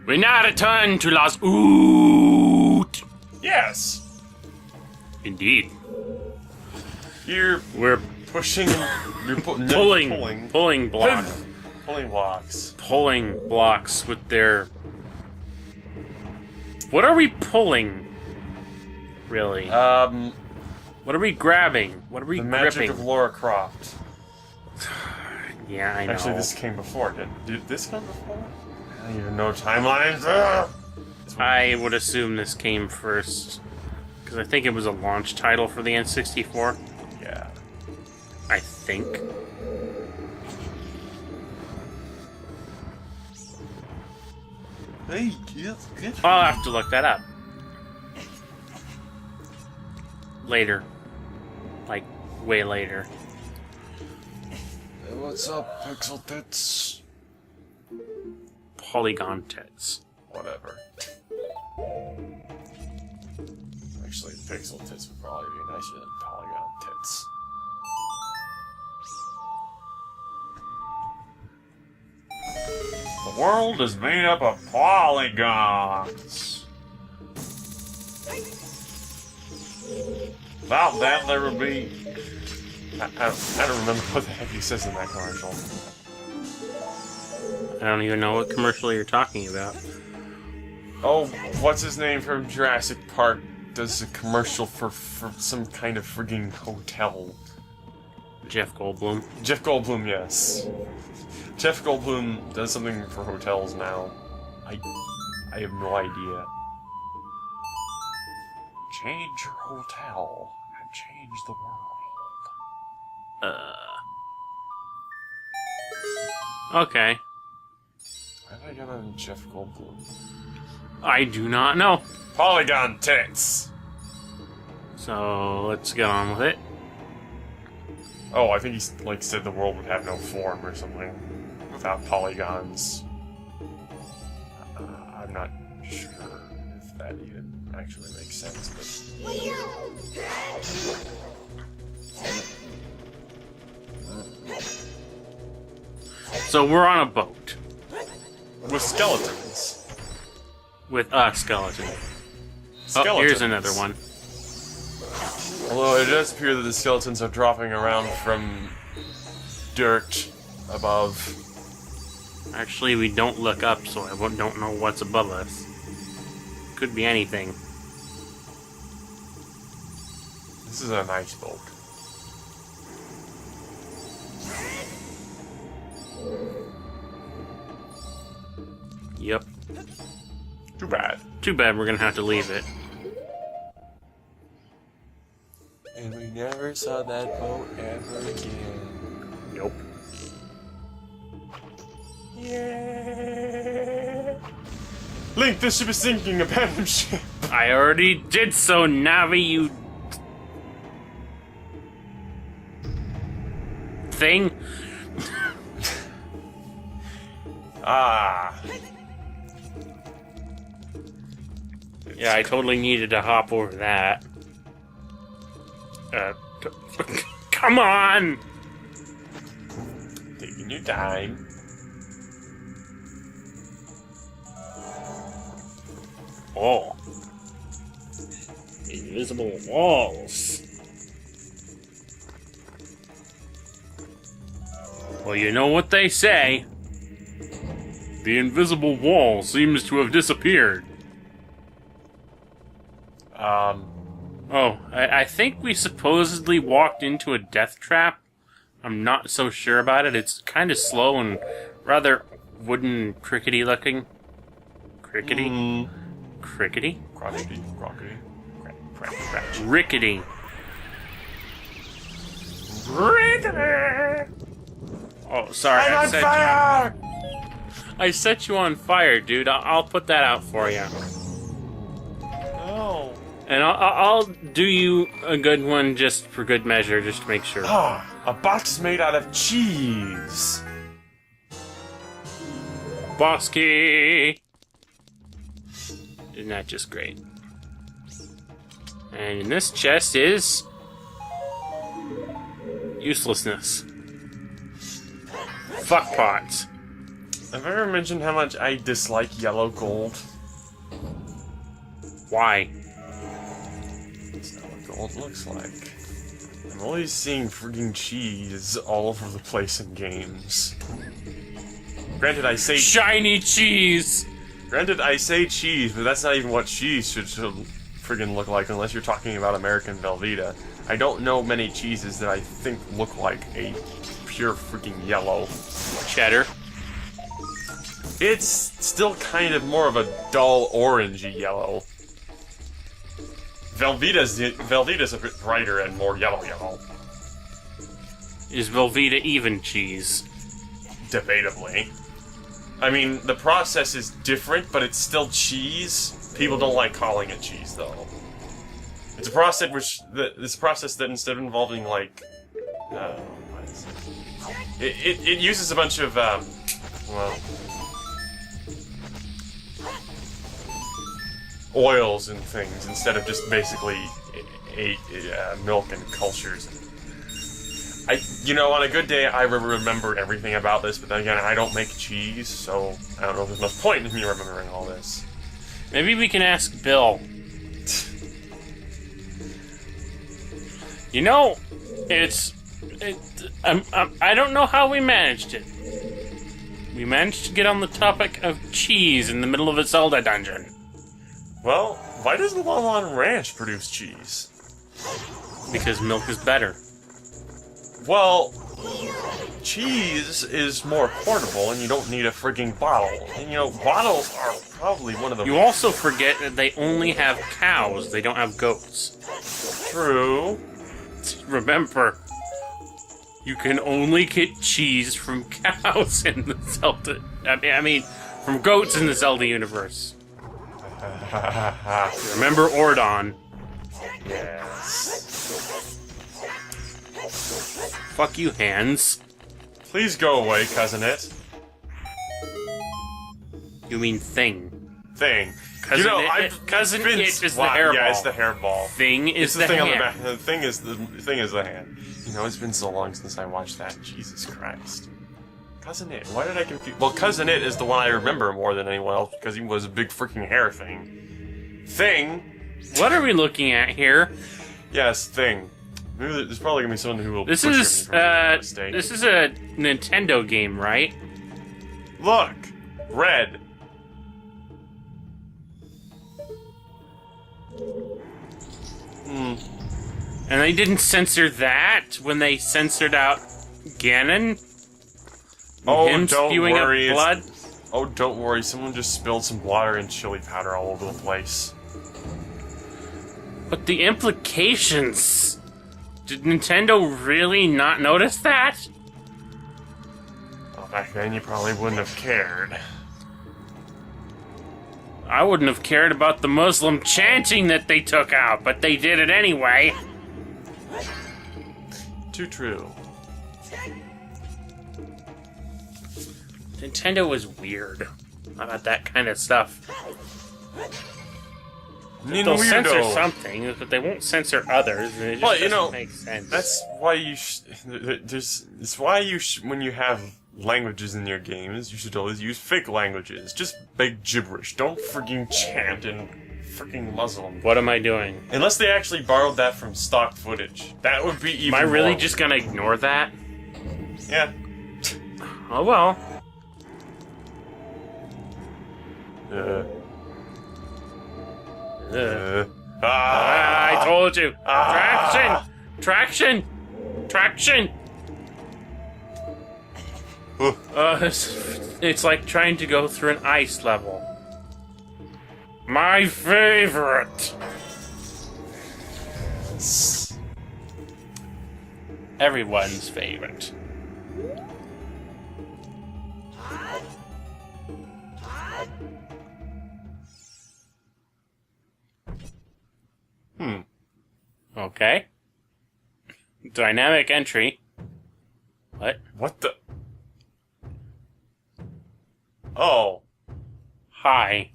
We now return to Las Oot. Yes. Indeed. We're pushing. You're Pulling blocks. Pulling blocks. Pulling blocks with their... What are we pulling? Really? What are we grabbing? What are we gripping? The magic of Lara Croft. Yeah, I know. Actually, this came before. Did this come before? I don't even know timelines. I would assume this came first. Because I think it was a launch title for the N64. Yeah. I think. Hey, I'll have to look that up. Later. Like, way later. Hey, what's up, Pixel Tits? Polygon tits. Whatever. Actually, Pixel Tits would probably be nicer than Polygon Tits. The world is made up of polygons. Without them, there would be... I don't remember what the heck he says in that commercial. I don't even know what commercial you're talking about. Oh, what's his name from Jurassic Park does a commercial for some kind of frigging hotel. Jeff Goldblum. Jeff Goldblum, yes. Jeff Goldblum does something for hotels now. I have no idea. Change your hotel and change the world. Okay. Why did I get on Jeff Goldblum? I do not know. Polygon tits! So, let's get on with it. Oh, I think he said the world would have no form or something without polygons. I'm not sure if that even actually makes sense, but... So we're on a boat. With skeletons. With a skeleton. Skeletons. Oh, here's another one. Although it does appear that the skeletons are dropping around from dirt above. Actually, we don't look up, so I don't know what's above us. Could be anything. This is a nice boat. Yep. Too bad. Too bad we're gonna have to leave it. And we never saw that boat ever again. Nope. Yeah. Link, this ship is sinking. Abandon ship. I already did so, Navi, you... thing. Ah. Yeah, I totally needed to hop over that. Come on! Taking your time. Oh. Invisible walls. Well, you know what they say. The invisible wall seems to have disappeared. Oh, I think we supposedly walked into a death trap. I'm not so sure about it. It's kind of slow and rather wooden crickety looking. Crickety? Crickety? Crockety, crockety, cratch. Rickety. Rickety! Oh, sorry. I'm on fire! I set you on fire, dude. I'll put that out for you. Oh. And I'll do you a good one just for good measure, just to make sure. Ah, a box made out of cheese. Bosky! Isn't that just great? And in this chest is... uselessness. Fuck pots. Have I ever mentioned how much I dislike yellow gold? Why? That's not what gold looks like. I'm always seeing frigging cheese all over the place in games. Granted, I say Shiny cheese! Granted, I say cheese, but that's not even what cheese should friggin' look like unless you're talking about American Velveeta. I don't know many cheeses that I think look like a pure freaking yellow. Cheddar. It's still kind of more of a dull orangey yellow. Velveeta's a bit brighter and more yellow. Is Velveeta even cheese? Debatably. I mean, the process is different, but it's still cheese. People don't like calling it cheese, though. It's a process that instead of involving like, what is it? It uses a bunch of oils and things instead of just basically milk and cultures. On a good day, I remember everything about this, but then again, I don't make cheese, so I don't know if there's much point in me remembering all this. Maybe we can ask Bill. I don't know how we managed it. We managed to get on the topic of cheese in the middle of a Zelda dungeon. Well, why doesn't Lon Ranch produce cheese? Because milk is better. Well, cheese is more portable, and you don't need a frigging bottle. And bottles are probably one of the... You also forget that they only have cows, they don't have goats. True. Remember, you can only get cheese from cows in the Zelda... I mean, from goats in the Zelda universe. Remember Ordon. Yes. Fuck you, Hands. Please go away, Cousin It. You mean Thing. Thing. Cousin It is the hairball. Yeah, it's the hairball. Thing is the thing hand. on the back. The thing is the hand. It's been so long since I watched that. Jesus Christ. Cousin It. Why did I confuse? Well, Cousin It is the one I remember more than anyone else because he was a big freaking hair thing. Thing. What are we looking at here? Yes, Thing. Maybe there's probably gonna be someone who will. This is a Nintendo game, right? Look, red. And they didn't censor that when they censored out Ganon. Oh, him don't spewing worry. up blood. Oh, don't worry. Someone just spilled some water and chili powder all over the place. But the implications. Did Nintendo really not notice that? Well, back then you probably wouldn't have cared. I wouldn't have cared about the Muslim chanting that they took out, but they did it anyway. Too true. Nintendo was weird about that kind of stuff. They'll censor something, but they won't censor others. And it just doesn't make sense. That's why when you have languages in your games, you should always use fake languages. Just big gibberish. Don't freaking chant in freaking Muslim. What am I doing? Unless they actually borrowed that from stock footage. That would be even Am I really more just gonna ignore that? Yeah. Oh well. I told you. Traction. It's like trying to go through an ice level. My favorite. Everyone's favorite. Okay. Dynamic entry. What? What the? Oh. Hi.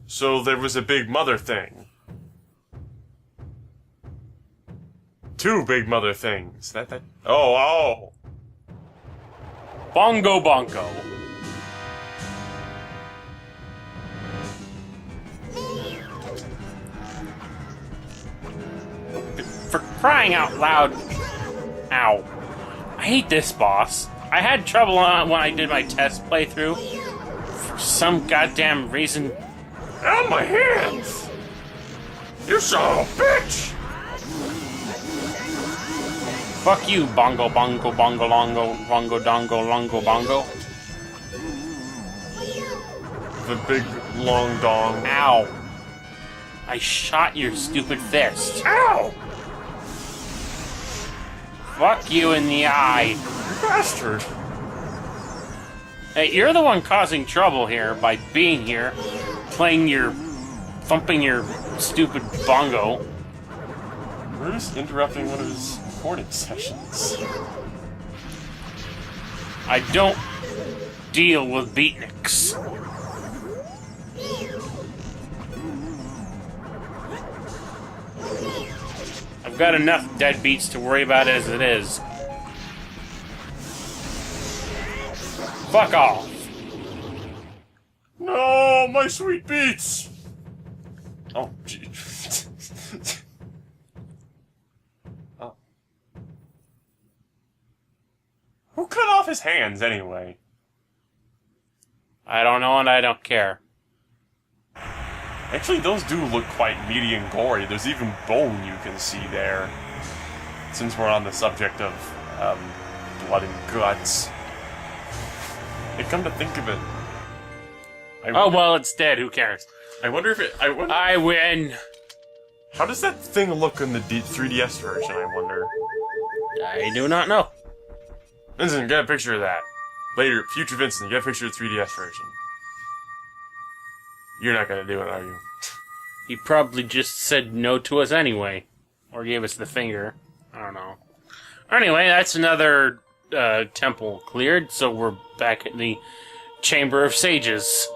So there was a big mother thing. Two big mother things. Oh. Bongo. crying out loud. Ow. I hate this boss. I had trouble when I did my test playthrough. For some goddamn reason. Ow, my hands! You son of a bitch! Fuck you, bongo, bongo, bongo, longo, bongo, dongo, longo, bongo. The big, long dong. Ow. I shot your stupid fist. Ow! Fuck you in the eye. You bastard. Hey, you're the one causing trouble here by being here, thumping your stupid bongo. We're just interrupting one of his recording sessions. I don't deal with beatniks. I've got enough deadbeats to worry about as it is. Fuck off. No, my sweet beats! Oh, gee. Oh. Who cut off his hands, anyway? I don't know and I don't care. Actually, those do look quite meaty and gory. There's even bone you can see there. Since we're on the subject of blood and guts. And come to think of it... Oh, well, it's dead. Who cares? I wonder if it... I win. How does that thing look in the 3DS version, I wonder? I do not know. Vincent, get a picture of that. Later, future Vincent, get a picture of the 3DS version. You're not gonna do it, are you? He probably just said no to us anyway. Or gave us the finger. I don't know. Anyway, that's another temple cleared, so we're back at the Chamber of Sages.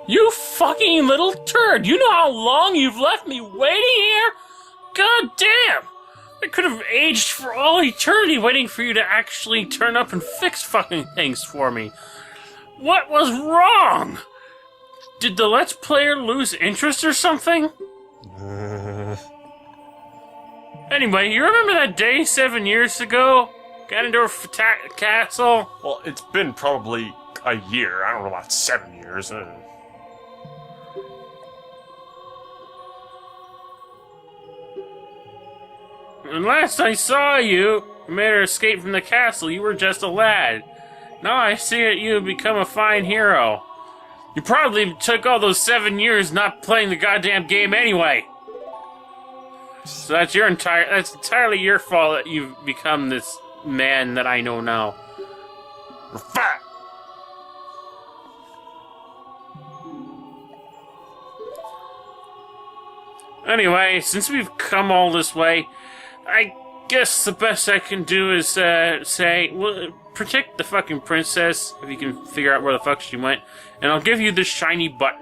You fucking little turd! You know how long you've left me waiting here? God damn! I could have aged for all eternity waiting for you to actually turn up and fix fucking things for me. What was wrong? Did the Let's Player lose interest or something? Anyway, you remember that day 7 years ago? Ganondorf Castle? Well, it's been probably a year. I don't know about 7 years. And last I saw you made her escape from the castle, you were just a lad. Now I see that you have become a fine hero. You probably took all those 7 years not playing the goddamn game anyway. So that's entirely your fault that you've become this man that I know now. You're fat! Anyway, since we've come all this way, I guess the best I can do is say, well, protect the fucking princess, if you can figure out where the fuck she went, and I'll give you this shiny button.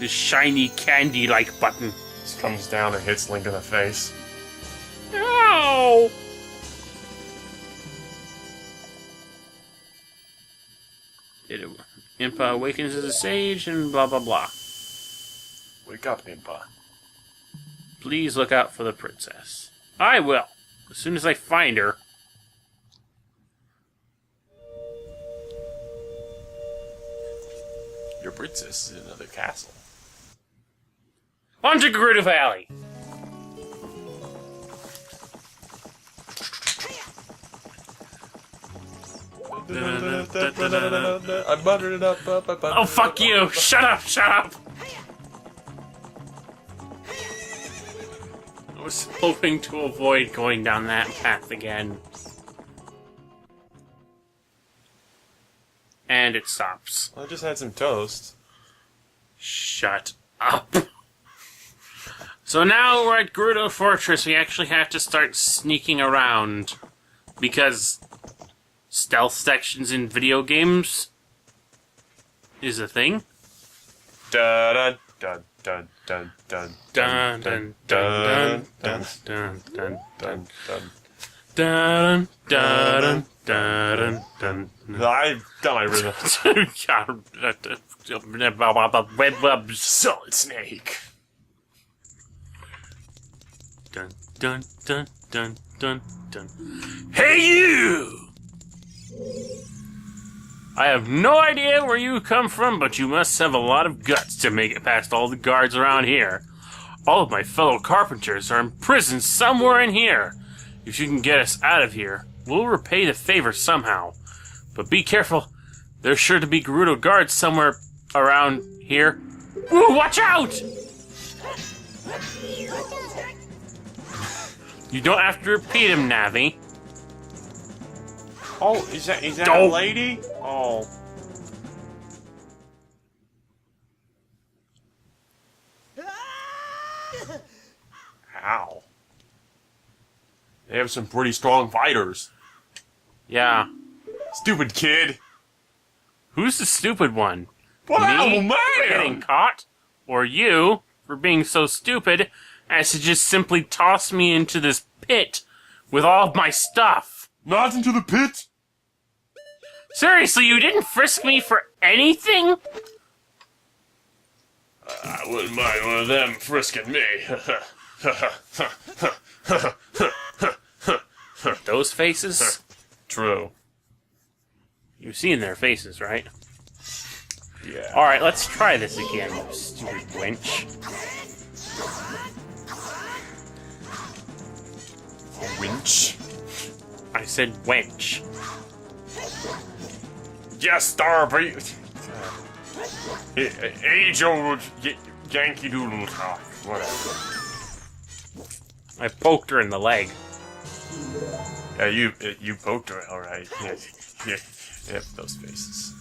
This shiny candy-like button. Just comes down and hits Link in the face. Ow! Impa awakens as a sage, and blah blah blah. Wake up, Impa. Please look out for the princess. I will, as soon as I find her. Your princess is in another castle. On to Gerudo Valley! I buttered it up. Oh, fuck you! Shut up, shut up! I was hoping to avoid going down that path again. And it stops. I just had some toast. Shut up. So now we're at Gerudo Fortress. We actually have to start sneaking around. Because stealth sections in video games is a thing. Dun dun dun dun dun dun Dun dun dun dun dun dun dun dun. Dun, dun, dun, dun, dun. I've got my rhythm. Web webs. Solid Snake. Dun, dun, dun, dun, dun, dun. Hey, you! I have no idea where you come from, but you must have a lot of guts to make it past all the guards around here. All of my fellow carpenters are imprisoned somewhere in here. If you can get us out of here, we'll repay the favor somehow. But be careful. There's sure to be Gerudo guards somewhere around here. Woo, watch out! You don't have to repeat him, Navi. Oh, is that a Don't. lady? Oh. Ow. They have some pretty strong fighters. Yeah. Stupid kid. Who's the stupid one? Wow, Me man! for getting caught? Or you for being so stupid as to just simply toss me into this pit with all of my stuff? Not into the pit! Seriously, you didn't frisk me for anything? I wouldn't mind one of them frisking me. Those faces? True. You've seen their faces, right? Yeah. Alright, let's try this again, you stupid wench. A winch. I said wench. Yes, Darby. Age-old Yankee Doodle talk. Whatever. I poked her in the leg. Yeah, you poked her, all right. Yeah, yep, those faces.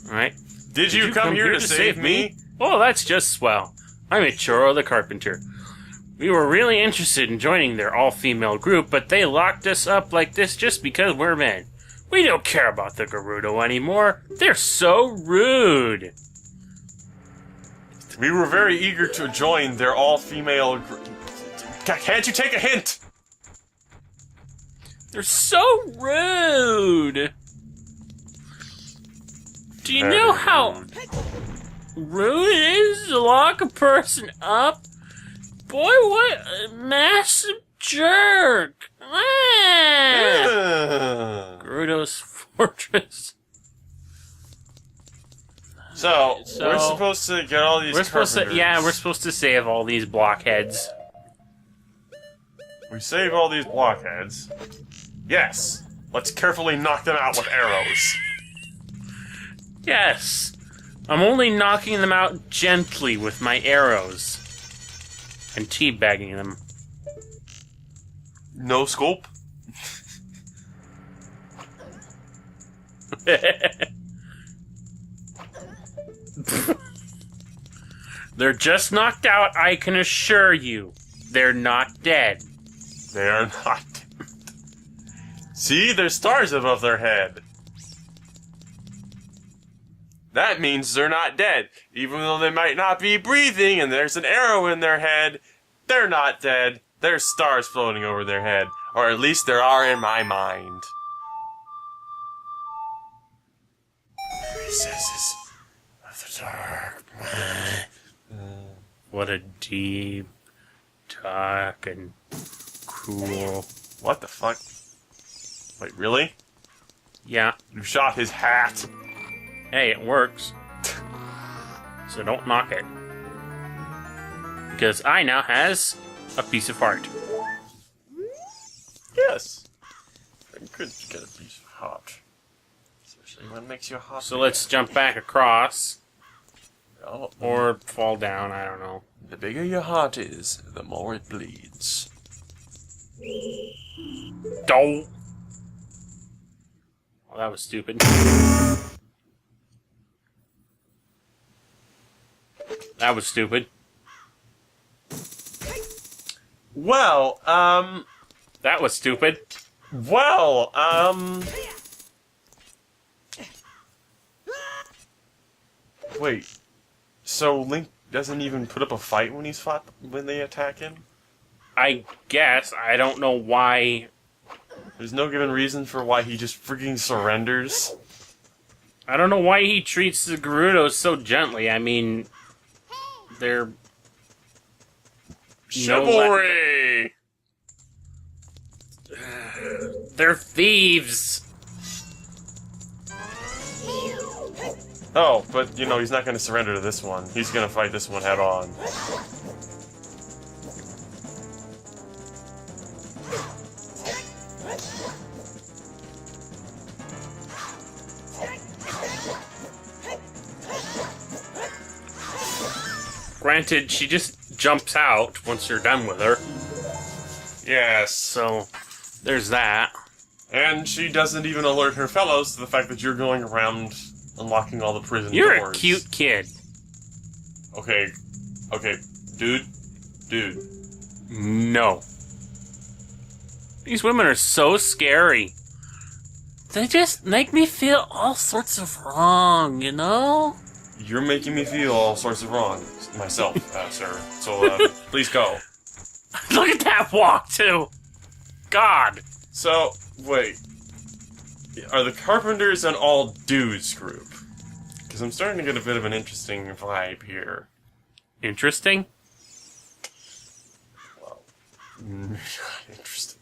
Alright. Did you come here to save me? Oh, that's just swell. I'm Ichiro the Carpenter. We were really interested in joining their all-female group, but they locked us up like this just because we're men. We don't care about the Gerudo anymore. They're so rude. We were very eager to join their all-female group. Can't you take a hint? They're so rude. Do you know how rude it is to lock a person up? Boy, what a massive jerk. Ah! Gerudo's fortress. So, we're supposed to get all these We're supposed to, carpenters. yeah, we're supposed to save all these blockheads. We save all these blockheads. Yes. Let's carefully knock them out with arrows. Yes. I'm only knocking them out gently with my arrows. And teabagging them. No scope? They're just knocked out, I can assure you. They're not dead. They are not. See, there's stars above their head. That means they're not dead. Even though they might not be breathing and there's an arrow in their head, they're not dead. There's stars floating over their head. Or at least there are in my mind. Recesses of the dark mind. What a deep, dark, and cool. What the fuck? Wait, really? Yeah. You shot his hat. Hey, it works. So don't knock it. Because I now has a piece of heart. Yes. I could get a piece of heart. Especially when it makes you hot. So let's jump back across. Oh, Or fall down, I don't know. the bigger your heart is, the more it bleeds. Don't. Oh, that was stupid. That was stupid. Well, That was stupid. Wait. So Link doesn't even put up a fight when they attack him? I guess. I don't know why. There's no given reason for why he just freaking surrenders. I don't know why he treats the Gerudos so gently. I mean, they're... Chivalry! They're thieves! Oh, but, you know, he's not going to surrender to this one. He's going to fight this one head on. Granted, she just jumps out once you're done with her. Yes. So, there's that. And she doesn't even alert her fellows to the fact that you're going around unlocking all the prison You're doors. a cute kid. Okay. Okay. Dude. No. These women are so scary. They just make me feel all sorts of wrong, you know? You're making me feel all sorts of wrong, myself, sir. So, please go. Look at that walk, too! God! So, wait. Are the Carpenters an all-dudes group? Because I'm starting to get a bit of an interesting vibe here. Interesting? Well, interesting.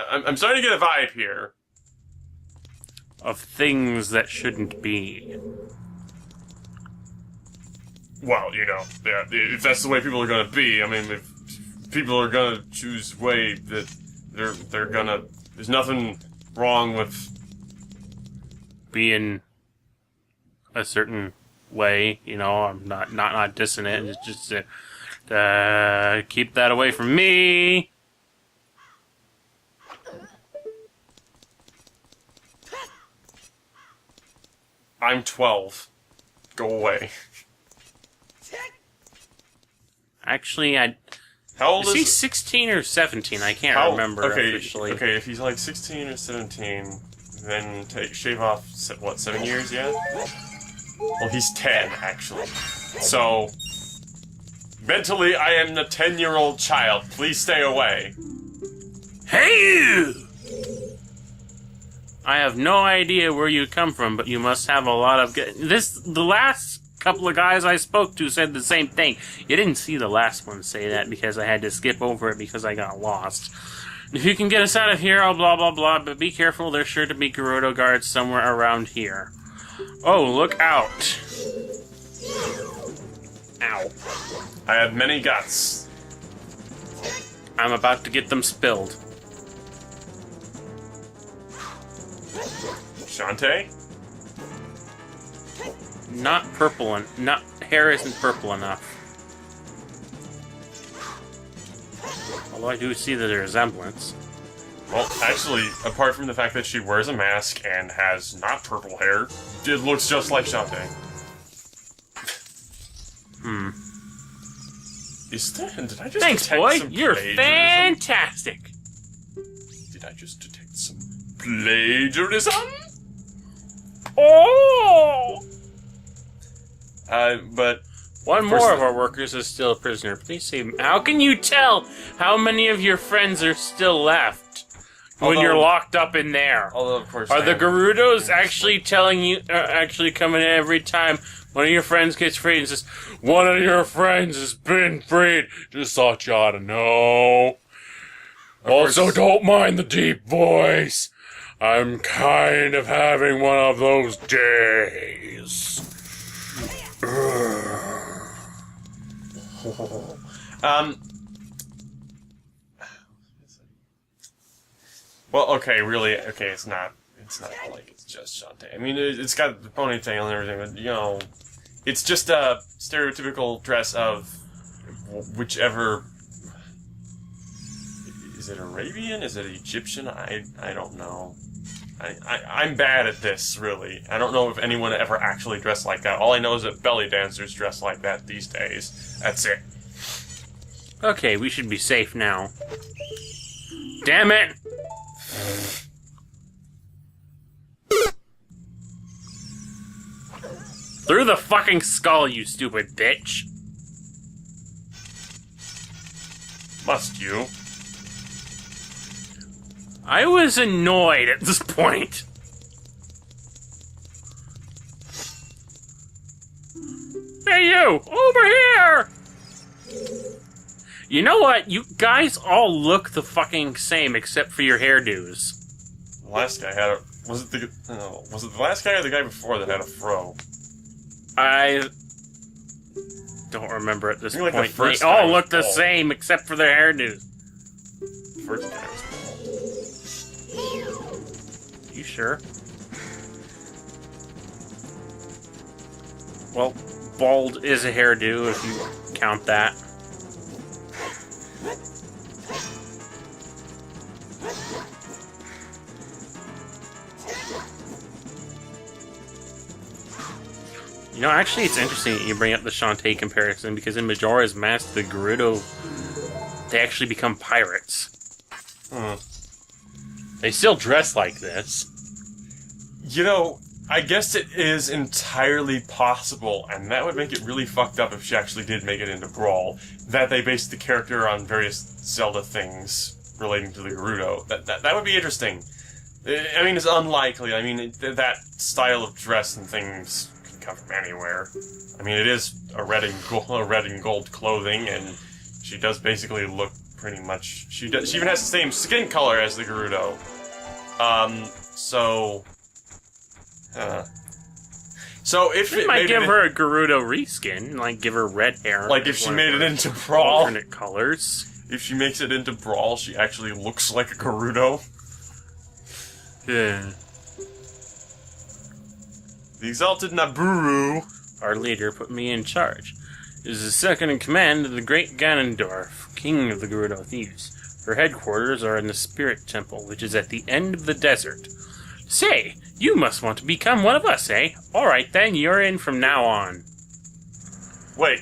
I'm starting to get a vibe here. Of things that shouldn't be. Well, you know, yeah, if that's the way people are going to be, I mean, if people are going to choose way that they're going to... There's nothing wrong with... Being a certain way, you know, I'm not dissing it, it's just keep that away from me. I'm 12. Go away. Actually, How old is is he 16 or 17? I can't remember officially. Okay, if he's like 16 or 17, then shave off, 7 years, yeah? Well, he's 10, actually. So, mentally, I am the 10-year-old child. Please stay away. Hey! I have no idea where you come from, but you must have a lot of... The last couple of guys I spoke to said the same thing. You didn't see the last one say that because I had to skip over it because I got lost. If you can get us out of here, oh, blah, blah, blah, but be careful, there's sure to be Gerudo guards somewhere around here. Oh, look out. Ow. I have many guts. I'm about to get them spilled. Shantae? Not purple, hair isn't purple enough. Although I do see the resemblance. Well, actually, apart from the fact that she wears a mask and has not purple hair, it looks just like Shantae. Did I just Thanks, detect boy. some You're plagiarism? fantastic. Did I just detect some plagiarism? Oh! But One more of our workers is still a prisoner. Please say, how can you tell how many of your friends are still left when you're locked up in there? Although, of course, Are the Gerudos actually telling you, actually coming in every time one of your friends gets freed and says, one of your friends has been freed? Just thought you ought to know. Also, don't mind the deep voice. I'm kind of having one of those days. Well, okay, really, okay, it's not like it's just Shantae. I mean, it's got the ponytail and everything, but, you know, it's just a stereotypical dress of whichever... Is it Arabian? Is it Egyptian? I don't know. I'm bad at this, really. I don't know if anyone ever actually dressed like that. All I know is that belly dancers dress like that these days. That's it. Okay, we should be safe now. Damn it! Through the fucking skull, you stupid bitch! Must you? I was annoyed at this point. Hey, you! Over here! You know what? You guys all look the fucking same except for your hairdos. The last guy had a... Was it the last guy or the guy before that had a fro? I don't remember at this Like point. the first They all guy look the was bald. same except for their hairdos. First guy was bald. You sure? Well, bald is a hairdo if you count that. You know, actually, it's interesting that you bring up the Shantae comparison because in Majora's Mask, the Gerudo, they actually become pirates. They still dress like this. You know, I guess it is entirely possible, and that would make it really fucked up if she actually did make it into Brawl, that they based the character on various Zelda things relating to the Gerudo. That would be interesting. I mean, it's unlikely. I mean, that style of dress and things can come from anywhere. I mean, it is a red and gold clothing, and she does basically look pretty much... She even has the same skin color as the Gerudo. So if It might give her a Gerudo reskin, like give her red hair. like if she made it into Brawl, alternate colors. if she makes it into Brawl, she actually looks like a Gerudo. Yeah. The Exalted Naburu. Our leader put me in charge. It is the second in command of the great Ganondorf, king of the Gerudo thieves. Her headquarters are in the Spirit Temple, which is at the end of the desert. Say, you must want to become one of us, eh? Alright then, you're in from now on. Wait,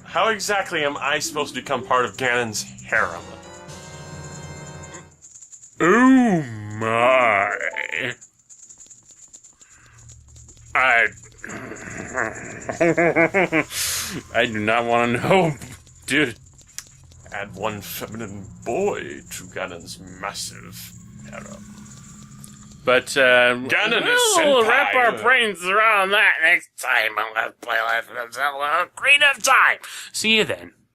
how exactly am I supposed to become part of Ganon's harem? Oh my. I do not want to know, dude. Add one feminine boy to Ganon's massive harem. But, Ganon is we'll senpai. wrap our brains around that next time on Let's Play Life of Zelda Ocarina of Time. See you then.